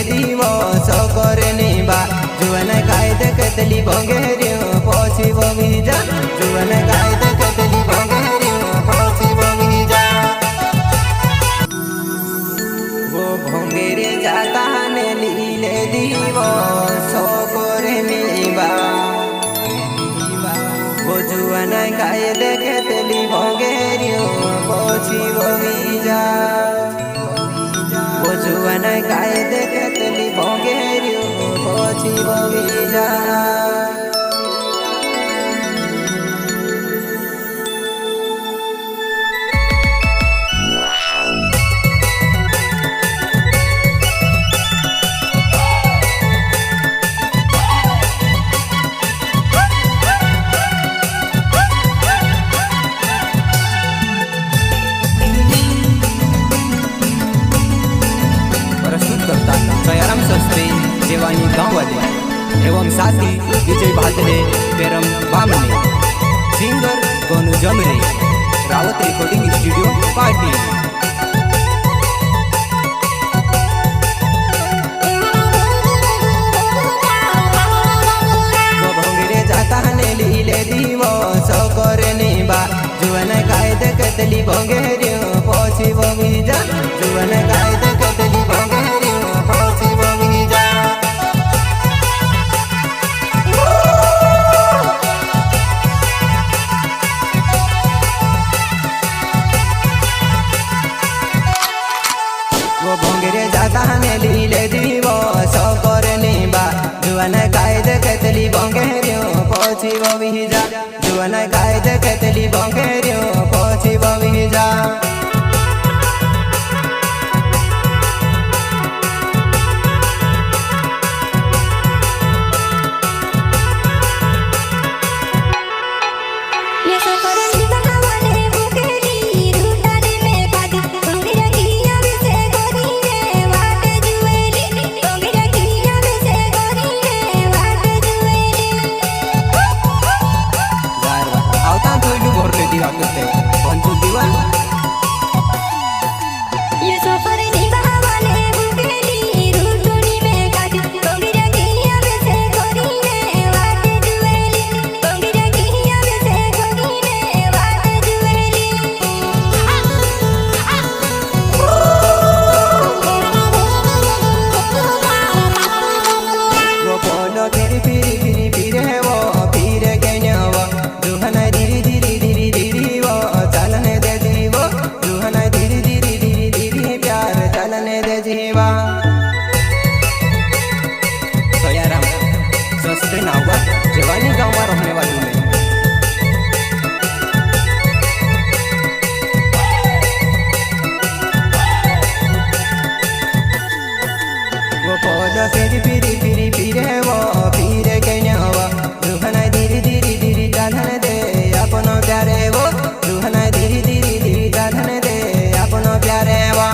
दीवो सो करे निबा जुवन कायदे कतली भोंगेरियो पोछी वो बीजा जुवन कायदे कतली भोंगेरियो पोछी वो बीजा वो भोंगेरे जाता ने लीले दीवो सो करे निबा वो जुवन कायदे कतली भोंगेरियो पोछी वो बीजा जुवन कायदे कतली भोंगेरियो पोछी वो बीजा जयराम सस्ते देवानी गाँव वाले एवं साथी Vijay Bhadre Peram Bamne singer Gonu Jamre Rawat recording studio party वो भोंगरे जाता ने लीले दीवो सो करे निबा जुवन कायदे कतली भोंगेरियो पोछी वो बीजा जुवन कायदे कतली भोंगेरियो पोछी वो बीजा वो भोंगरे जाता ने लीले दीवो सो करे निबा जुवन कायदे कतली भोंगेरियो पोछी वो बीजा जुवन कायदे कतली भोंगेरियो पोछी वो बीजा जवानी गाँव में रहने वाली में वो पौधा फिर फिरी फिरी फिरे वो फिर के न्यावा रुहना धीरे धीरे धीरे चालन दे अपनो प्यारे वो रुहना धीरे धीरे धीरे चालन दे अपनो प्यारे वो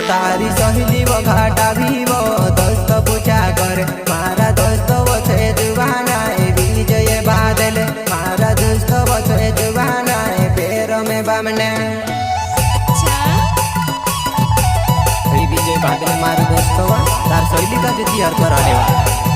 तारी सहेली वो घाटा भी वो दोस्त पूछा कर मारा दोस्त वो छे जुबाना है विजय बादल मारा दोस्त वो छे जुबाना है पैरों में बामने विजय बादल मारा दोस्त तार सहेली का तैयार करा